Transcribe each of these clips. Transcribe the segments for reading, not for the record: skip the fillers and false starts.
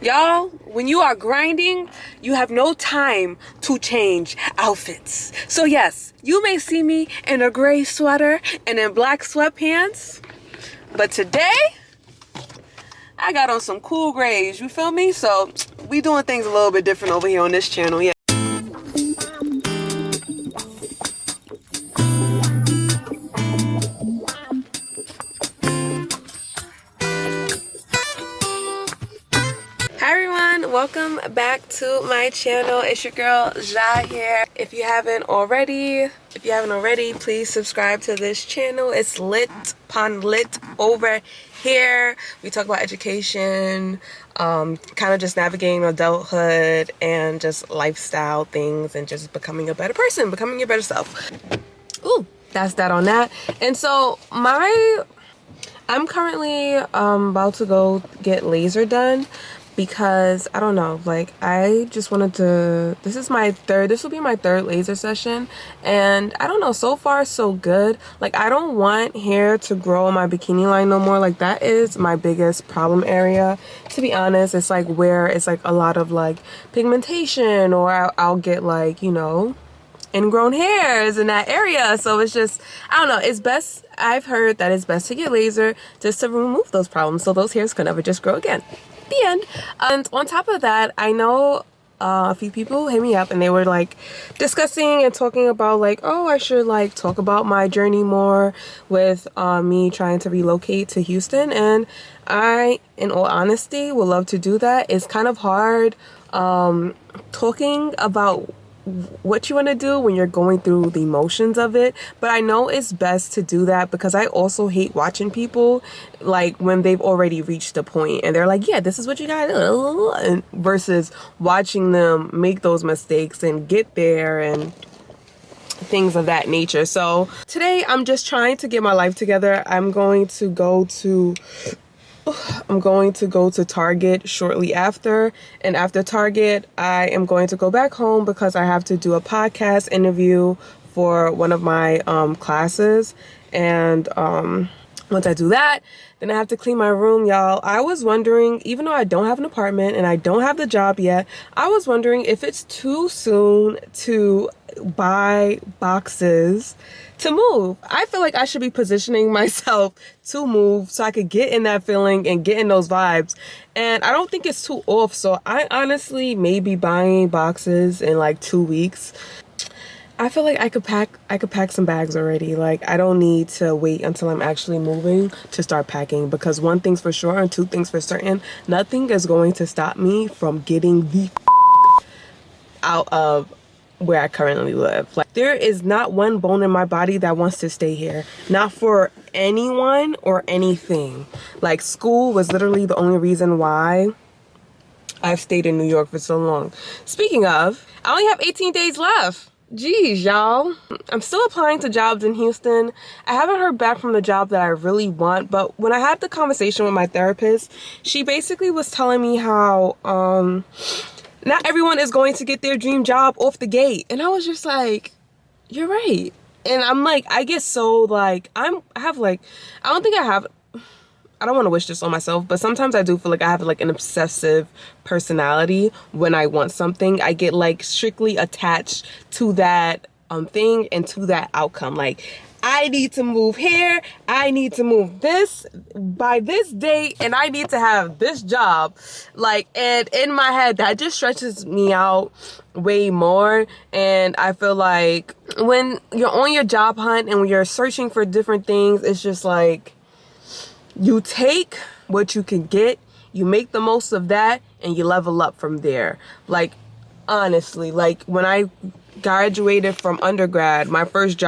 Y'all, when you are grinding, you have no time to change outfits. So yes, you may see me in a gray sweater and in black sweatpants, but today I got on some cool grays, you feel me? So we doing things a little bit different over here on this channel, yeah. Hi everyone, welcome back to my channel. It's your girl Ja here. If you haven't already, please subscribe to this channel. It's lit pon lit over here. We talk about education, kind of just navigating adulthood and just lifestyle things and just becoming a better person, becoming your better self. Ooh, that's that on that. And so I'm currently about to go get laser done because I don't know, like I just wanted to, this will be my third laser session, and I don't know, so far so good. Like I don't want hair to grow on my bikini line no more. Like that is my biggest problem area, to be honest. It's like where it's like a lot of like pigmentation, or I'll get like, you know, ingrown hairs in that area. So it's just, I don't know, it's best, I've heard that it's best to get laser just to remove those problems so those hairs can never just grow again. The end. And on top of that, I know a few people hit me up and they were like discussing and talking about like, oh, I should like talk about my journey more with me trying to relocate to Houston. And I, in all honesty, would love to do that. It's kind of hard talking about what you want to do when you're going through the emotions of it, but I know it's best to do that because I also hate watching people like when they've already reached the point and they're like, yeah, this is what you gotta do, and versus watching them make those mistakes and get there and things of that nature. So today I'm just trying to get my life together. I'm going to go to Target shortly after, and after Target I am going to go back home because I have to do a podcast interview for one of my classes, and once I do that, then I have to clean my room, y'all. I was wondering, even though I don't have an apartment and I don't have the job yet, I was wondering if it's too soon to buy boxes to move. I feel like I should be positioning myself to move so I could get in that feeling and get in those vibes. And I don't think it's too off. So I honestly may be buying boxes in like 2 weeks. I feel like I could pack some bags already. Like I don't need to wait until I'm actually moving to start packing, because one thing's for sure and two things for certain, nothing is going to stop me from getting the out of where I currently live. Like there is not one bone in my body that wants to stay here, not for anyone or anything. Like school was literally the only reason why I've stayed in New York for so long. Speaking of, I only have 18 days left. Jeez, y'all. I'm still applying to jobs in Houston. I haven't heard back from the job that I really want, but when I had the conversation with my therapist, she basically was telling me how not everyone is going to get their dream job off the gate. And I was just like, you're right. And I'm like, I get so like, I don't want to wish this on myself, but sometimes I do feel like I have like an obsessive personality. When I want something, I get like strictly attached to that thing and to that outcome. Like I need to move here, I need to move this by this date, and I need to have this job. Like, and in my head, that just stretches me out way more. And I feel like when you're on your job hunt and when you're searching for different things, it's just like you take what you can get, you make the most of that, and you level up from there. Like, honestly, like when I graduated from undergrad, my first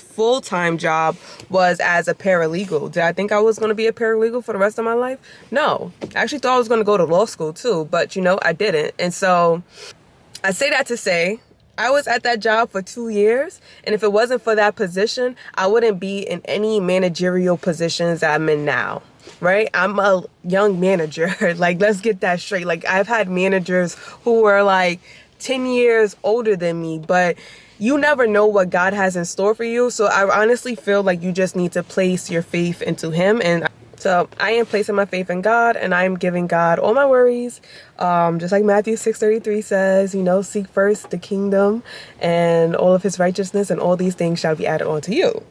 full-time job was as a paralegal. Did I think I was going to be a paralegal for the rest of my life? No. I actually thought I was going to go to law school too, but you know, I didn't. And so I say that to say, I was at that job for 2 years, and if it wasn't for that position, I wouldn't be in any managerial positions that I'm in now, right? I'm a young manager. Like, let's get that straight. Like, I've had managers who were like 10 years older than me, but you never know what God has in store for you. So I honestly feel like you just need to place your faith into him. And So I am placing my faith in God, and I am giving God all my worries. Just like Matthew 6:33 says, you know, seek first the kingdom and all of his righteousness, and all these things shall be added on to you.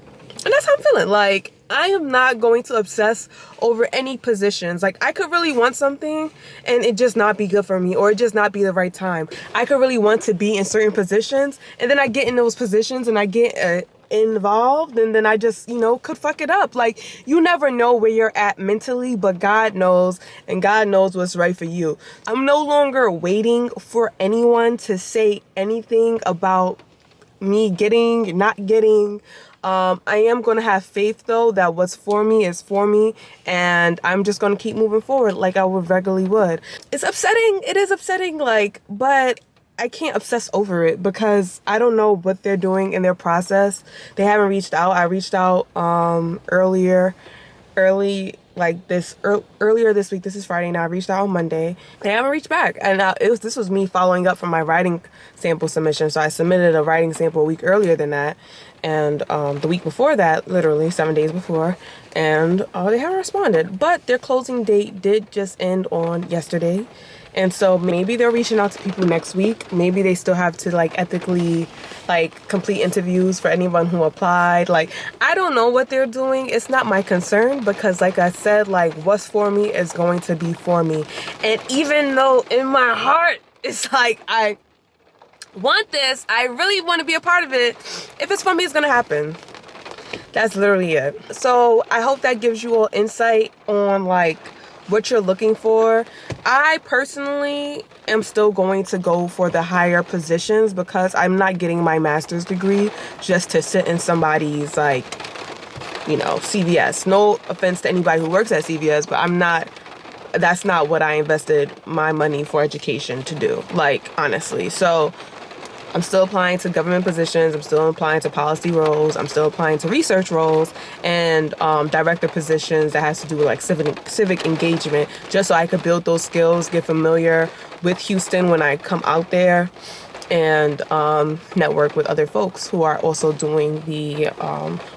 And that's how I'm feeling. Like, I am not going to obsess over any positions. Like, I could really want something and it just not be good for me, or it just not be the right time. I could really want to be in certain positions, and then I get in those positions and I get involved, and then I just, you know, could fuck it up. Like, you never know where you're at mentally, but God knows, and God knows what's right for you. I'm no longer waiting for anyone to say anything about me getting, not getting. I am going to have faith, though, that what's for me is for me, and I'm just going to keep moving forward like I would regularly would. It's upsetting. It is upsetting, like, but I can't obsess over it because I don't know what they're doing in their process. They haven't reached out. I reached out earlier this week. This is Friday now. I reached out on Monday. They haven't reached back, and this was me following up from my writing sample submission. So I submitted a writing sample a week earlier than that, and the week before that, literally 7 days before, and they haven't responded. But their closing date did just end on yesterday. And so maybe they're reaching out to people next week. Maybe they still have to, like, ethically, like, complete interviews for anyone who applied. Like, I don't know what they're doing. It's not my concern because, like I said, like, what's for me is going to be for me. And even though in my heart, it's like, I want this, I really want to be a part of it. If it's for me, it's going to happen. That's literally it. So I hope that gives you all insight on, like, what you're looking for. I personally am still going to go for the higher positions because I'm not getting my master's degree just to sit in somebody's, like, you know, CVS. No offense to anybody who works at CVS, but that's not what I invested my money for education to do, like, honestly. So I'm still applying to government positions. I'm still applying to policy roles. I'm still applying to research roles and director positions that has to do with, like, civic engagement, just so I could build those skills, get familiar with Houston when I come out there, and network with other folks who are also doing the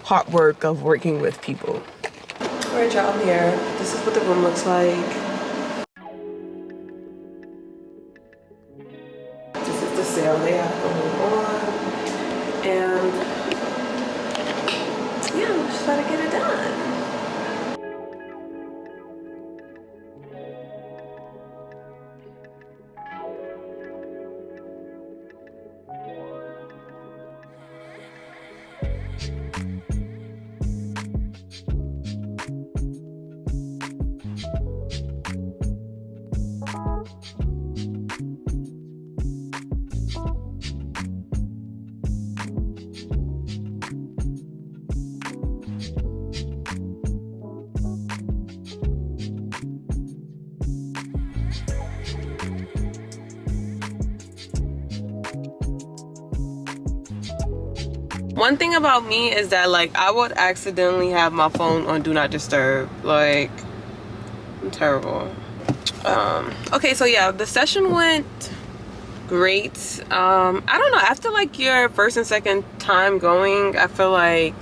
hard work of working with people. All right, y'all, I'm here. This is what the room looks like. This is the sale they have going on. And yeah, I'm just trying to get it done. One thing about me is that, like, I would accidentally have my phone on do not disturb. Like, I'm terrible. Okay, so yeah, the session went great. I don't know, after, like, your first and second time going, I feel like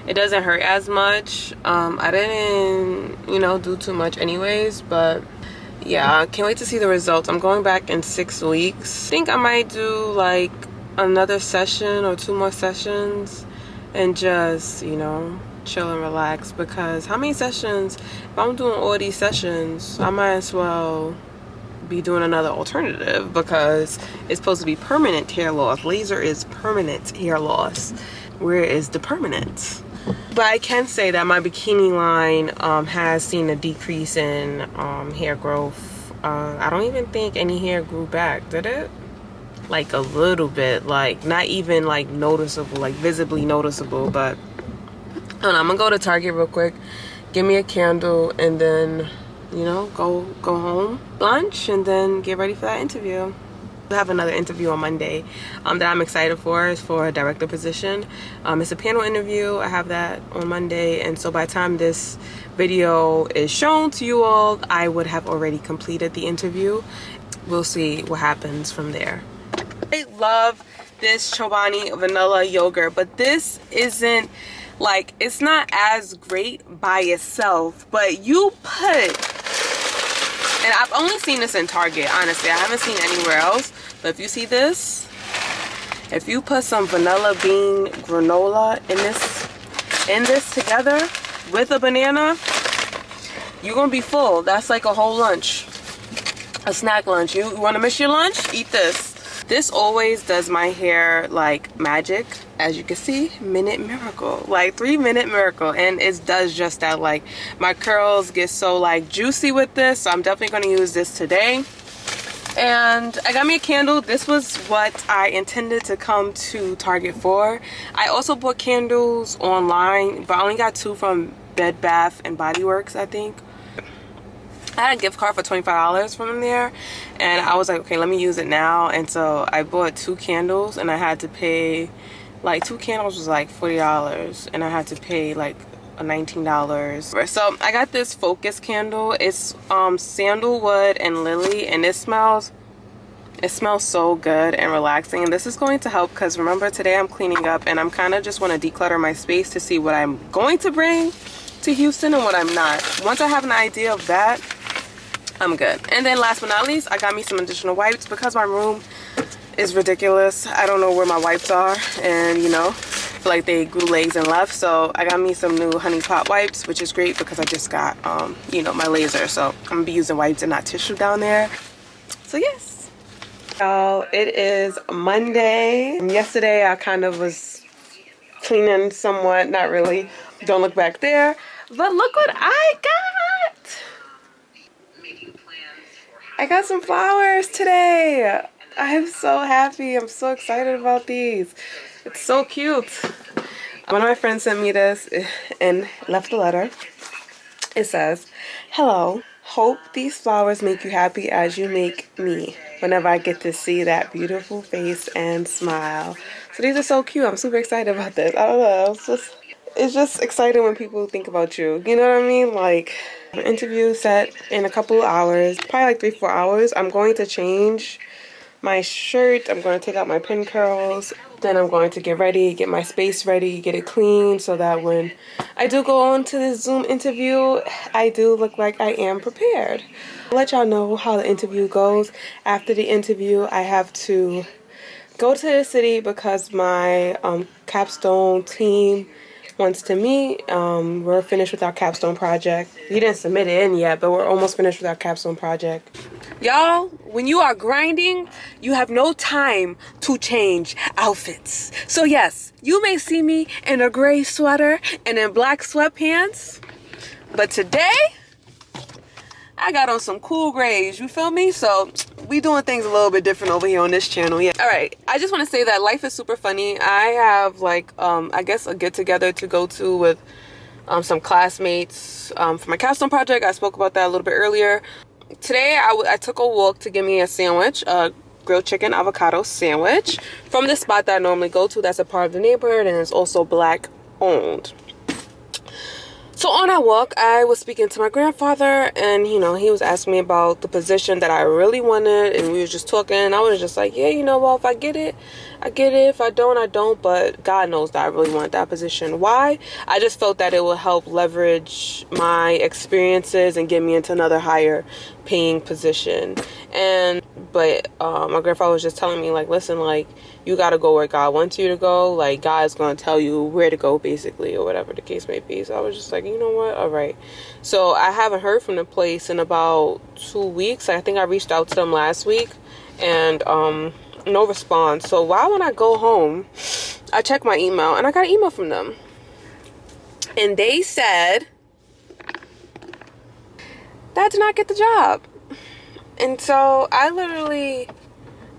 it doesn't hurt as much. I didn't, you know, do too much anyways, but yeah, I can't wait to see the results. I'm going back in 6 weeks. I think I might do, like, another session or 2 more sessions and just, you know, chill and relax, because how many sessions, if I'm doing all these sessions, I might as well be doing another alternative, because it's supposed to be permanent hair loss. Laser is permanent hair loss. Where is the permanent? But I can say that my bikini line has seen a decrease in hair growth. I don't even think any hair grew back, did it? Like a little bit, like not even like noticeable, like visibly noticeable. But I don't know, I'm gonna go to Target real quick, get me a candle, and then, you know, go home, lunch, and then get ready for that interview. I have another interview on Monday that I'm excited for. It's for a director position. It's a panel interview. I have that on Monday, and so by the time this video is shown to you all, I would have already completed the interview. We'll see what happens from there. I love this Chobani vanilla yogurt, but this isn't Like, it's not as great by itself, but you put, and I've only seen this in Target, honestly. I haven't seen anywhere else. But if you see this, if you put some vanilla bean granola in this together with a banana, you're gonna be full. That's like a whole lunch, a snack lunch. You want to miss your lunch? Eat this. This always does my hair like magic. As you can see, minute miracle, like 3-minute miracle, and it does just that. Like, my curls get so like juicy with this, so I'm definitely going to use this today. And I got me a candle. This was what I intended to come to Target for. I also bought candles online, but I only got 2 from Bed Bath and Body Works, I think. I had a gift card for $25 from there, and I was like, okay, let me use it now. And so I bought 2 candles, and I had to pay, like, 2 candles was like $40, and I had to pay like $19. So I got this focus candle. It's sandalwood and lily, and it smells so good and relaxing. And this is going to help because remember, today I'm cleaning up, and I'm kind of just want to declutter my space to see what I'm going to bring to Houston and what I'm not. Once I have an idea of that, I'm good. And then last but not least, I got me some additional wipes because my room is ridiculous. I don't know where my wipes are, and you know, I feel like they grew legs and left. So I got me some new honey pot wipes, which is great because I just got you know, my laser, so I'm gonna be using wipes and not tissue down there. So yes, y'all, it is Monday. Yesterday I kind of was cleaning somewhat, not really, don't look back there, but look what I got. I got some flowers today. I am so happy. I'm so excited about these. It's so cute. One of my friends sent me this and left a letter. It says, "Hello, hope these flowers make you happy as you make me whenever I get to see that beautiful face and smile." So these are so cute. I'm super excited about this. I don't know. It's just exciting when people think about you. You know what I mean? Like, an interview set in a couple hours, probably like 3-4 hours. I'm going to change my shirt. I'm going to take out my pin curls. Then I'm going to get ready, get my space ready, get it clean so that when I do go on to this Zoom interview, I do look like I am prepared. I'll let y'all know how the interview goes. After the interview, I have to go to the city because my capstone team wants to meet. We're finished with our capstone project. We didn't submit it in yet, but we're almost finished with our capstone project. Y'all, when you are grinding, you have no time to change outfits. So yes, you may see me in a gray sweater and in black sweatpants, but today I got on some cool grays, you feel me? So we doing things a little bit different over here on this channel. Yeah. All right, I just want to say that life is super funny. I have like I guess a get together to go to with some classmates for my capstone project. I spoke about that a little bit earlier. Today I took a walk to get me a sandwich, a grilled chicken avocado sandwich from the spot that I normally go to. That's a part of the neighborhood, and it's also black owned. So on our walk, I was speaking to my grandfather, and you know, he was asking me about the position that I really wanted, and we were just talking, and I was just like, yeah, you know, well, if I get it, I get it. If I don't, I don't. But God knows that I really want that position. Why? I just felt that it would help leverage my experiences and get me into another higher paying position. But my grandfather was just telling me, like, listen, like, you got to go where God wants you to go. Like, God's going to tell you where to go, basically, or whatever the case may be. So I was just like, you know what? All right. So I haven't heard from the place in about 2 weeks. I think I reached out to them last week, and no response. So why, when I go home, I check my email, and I got an email from them, and they said that I did not get the job. And so I literally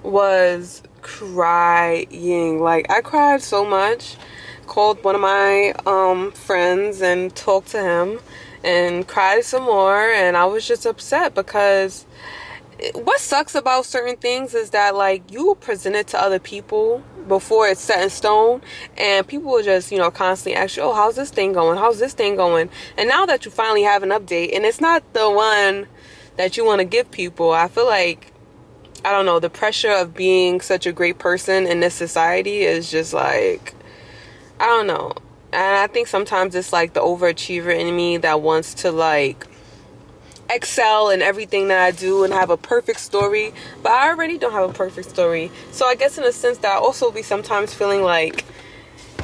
was crying. Like, I cried so much. Called one of my friends and talked to him and cried some more, and I was just upset because what sucks about certain things is that, like, you will present it to other people before it's set in stone, and people will just, you know, constantly ask you, oh, how's this thing going? How's this thing going? And now that you finally have an update, and it's not the one that you want to give people, I feel like, I don't know, the pressure of being such a great person in this society is just like, I don't know. And I think sometimes it's like the overachiever in me that wants to like excel in everything that I do and have a perfect story, but I already don't have a perfect story. So I guess in a sense that I also be sometimes feeling like,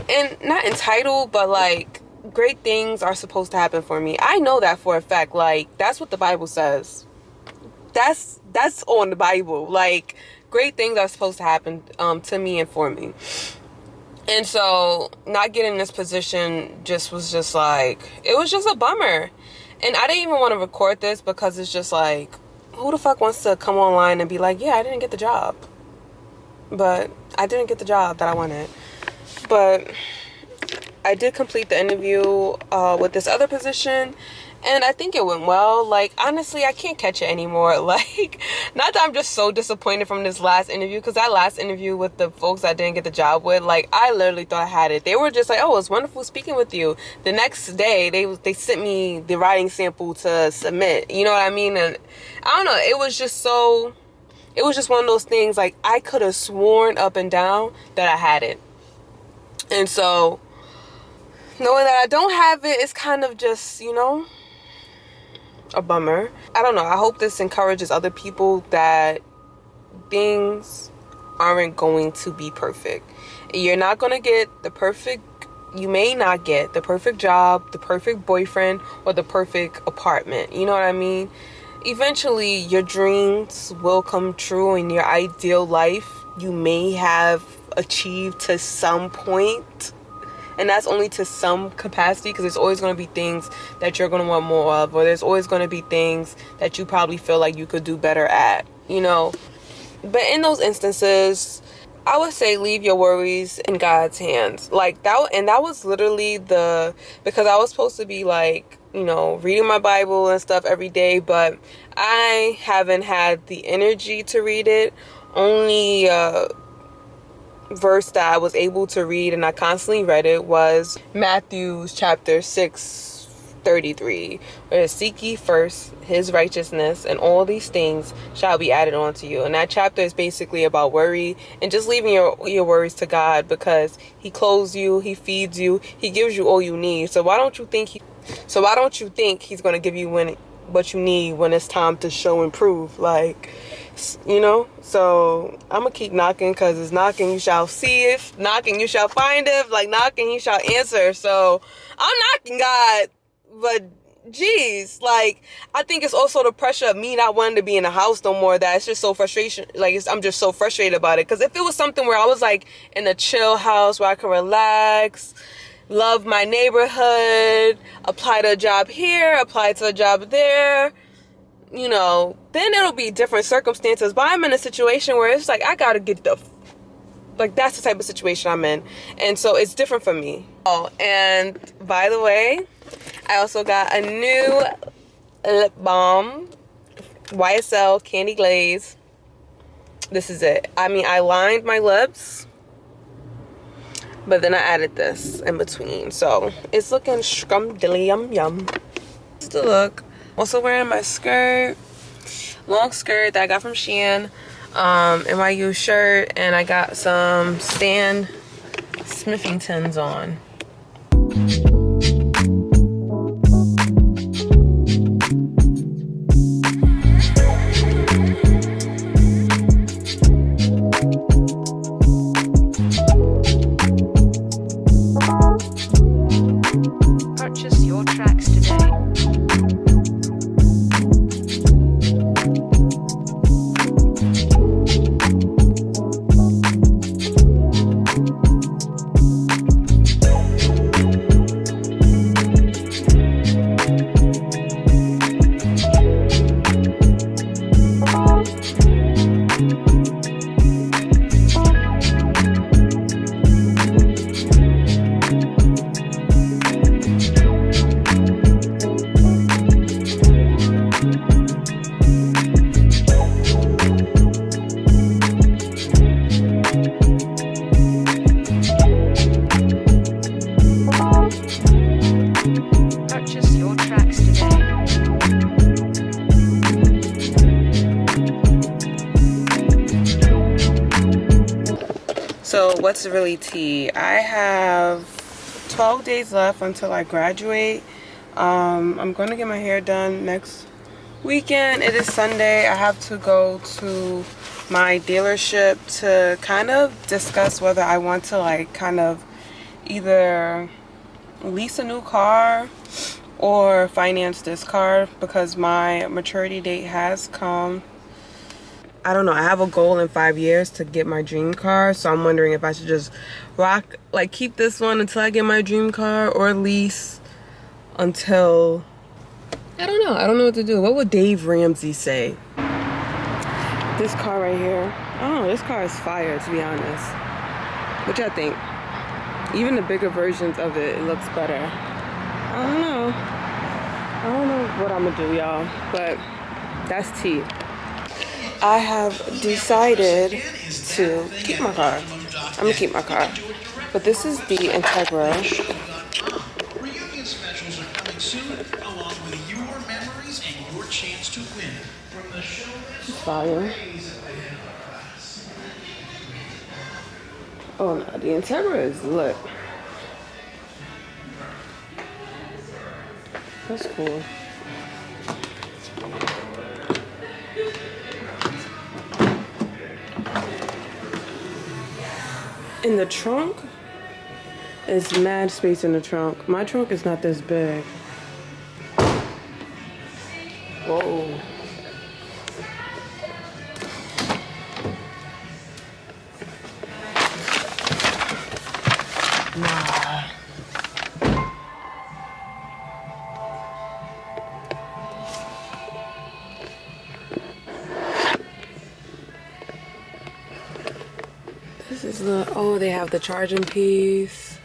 and not entitled, but like great things are supposed to happen for me. I know that for a fact. Like, that's what the Bible says. That's on the Bible. Like, great things are supposed to happen to me and for me. And so not getting in this position was just like, it was just a bummer. And I didn't even want to record this because it's just like, who the fuck wants to come online and be like, yeah, I didn't get the job. But I didn't get the job that I wanted. But I did complete the interview with this other position, and I think it went well. Like, honestly, I can't catch it anymore. Like, not that I'm just so disappointed from this last interview, because that last interview with the folks I didn't get the job with, like, I literally thought I had it. They were just like, oh, it's wonderful speaking with you. The next day, they sent me the writing sample to submit. You know what I mean? And I don't know. It was just one of those things, like, I could have sworn up and down that I had it. And so knowing that I don't have it is kind of just, you know, a bummer. I don't know. I hope this encourages other people that things aren't going to be perfect. You're not going to get you may not get the perfect job, the perfect boyfriend, or the perfect apartment. You know what I mean? Eventually, your dreams will come true, and your ideal life you may have achieved to some point. And that's only to some capacity, because there's always going to be things that you're going to want more of, or there's always going to be things that you probably feel like you could do better at, you know. But in those instances, I would say leave your worries in God's hands. Like that, and that was literally because I was supposed to be like, you know, reading my Bible and stuff every day, but I haven't had the energy to read it. Only verse that I was able to read, and I constantly read it, was Matthew chapter 6:33, where seek ye first his righteousness, and all these things shall be added on to you. And that chapter is basically about worry and just leaving your worries to God, because he clothes you, he feeds you, he gives you all you need. So why don't you think he's going to give you what you need when it's time to show and prove? Like, you know. So I'm gonna keep knocking, because it's knocking you shall see it, knocking you shall find it, like knocking he shall answer. So I'm knocking, God, but geez, like, I think it's also the pressure of me not wanting to be in the house no more, that it's just so frustration. Like, I'm just so frustrated about it. Because if it was something where I was like in a chill house where I could relax, love my neighborhood, apply to a job here, apply to a job there, you know, then it'll be different circumstances. But I'm in a situation where it's like, I gotta get that's the type of situation I'm in. And so it's different for me. Oh, and by the way, I also got a new lip balm, YSL Candy Glaze. This is it. I mean, I lined my lips, but then I added this in between. So it's looking scrum-dilly-yum-yum. This is the look. Also wearing my skirt, long skirt that I got from Shein, NYU shirt, and I got some Stan Smithingtons on. Purchase your tracks today. So what's really tea? I have 12 days left until I graduate. I'm going to get my hair done next weekend. It is Sunday. I have to go to my dealership to kind of discuss whether I want to like kind of either lease a new car or finance this car because my maturity date has come. I don't know, I have a goal in 5 years to get my dream car, so I'm wondering if I should just keep this one until I get my dream car or lease until, I don't know what to do. What would Dave Ramsey say? This car right here, oh, this car is fire, to be honest. What y'all think? Even the bigger versions of it looks better. I don't know what I'm gonna do, y'all, but that's tea. I have decided to keep my car. I'm gonna keep my car. But this is the Integra. Reunion specials are coming soon, along with your memories and your chance to win. From the show Fire. Oh no, the Integra is lit. That's cool. In the trunk, is mad space in the trunk. My trunk is not this big. Whoa. Nah. This is the, oh, they have the charging piece.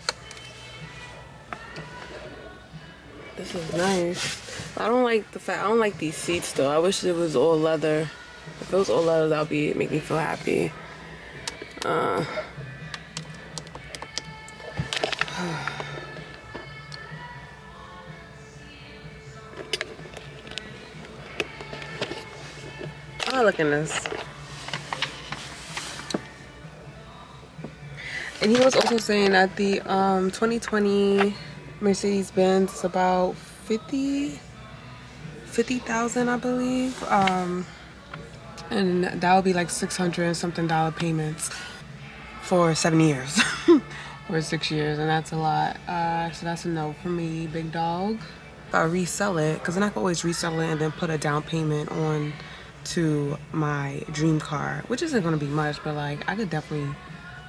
This is nice. I don't like the fact, I don't like these seats though. I wish it was all leather. If it was all leather, that would make me feel happy. Oh, look at this. And he was also saying that the 2020 Mercedes-Benz is about 50,000, I believe. And that would be like 600 and something dollar payments for 7 years or 6 years, and that's a lot. So that's a no for me, big dog. If I resell it, because then I can always resell it and then put a down payment on to my dream car, which isn't going to be much, but like I could definitely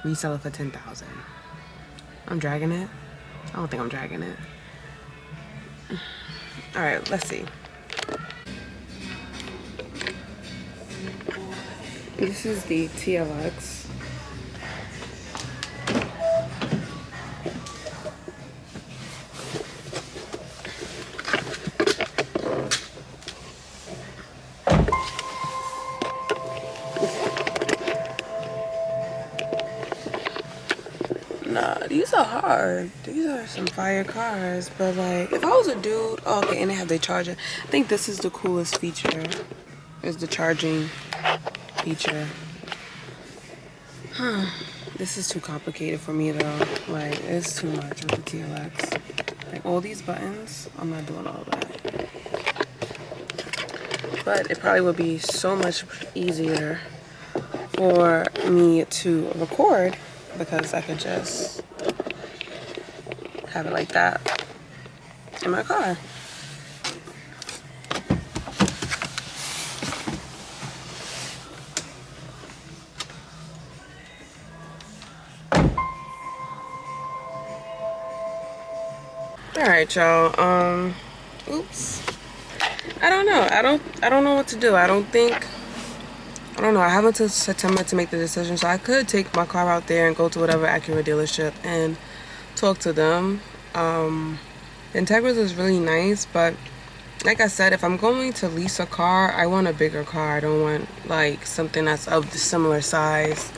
resell it for 10,000. I'm dragging it. I don't think I'm dragging it. All right, let's see. This is the TLX. Nah, these are hard. These are some fire cars, but like, if I was a dude, oh, okay, and they have their charger. I think this is the coolest feature, is the charging feature. Huh. This is too complicated for me though. Like, it's too much with the TLX. Like, all these buttons, I'm not doing all that. But it probably would be so much easier for me to record because I could just have it like that in my car. All right, y'all. Oops. I don't know. I don't know what to do. I don't know. I have until September to make the decision, so I could take my car out there and go to whatever Acura dealership and talk to them. The Integras is really nice, but like I said, if I'm going to lease a car, I want a bigger car. I don't want like something that's of the similar size.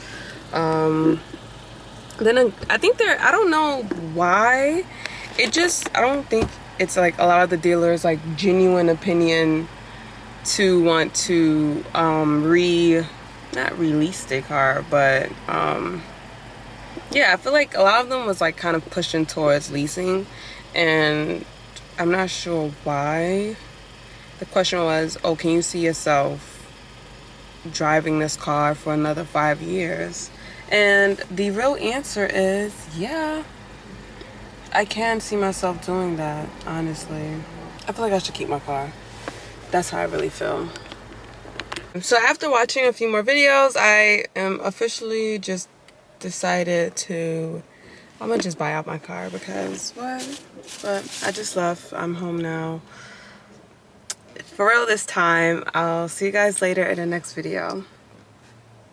Then I think I don't know why. I don't think it's like a lot of the dealers like genuine opinion to want to not release their car, but yeah, I feel like a lot of them was like kind of pushing towards leasing, and I'm not sure why. The question was, oh, can you see yourself driving this car for another 5 years? And the real answer is, yeah, I can see myself doing that, honestly. I feel like I should keep my car. That's how I really feel. So after watching a few more videos, I am officially just decided to, I'm gonna just buy out my car because what? But I just left. I'm home now. For real this time. I'll see you guys later in the next video.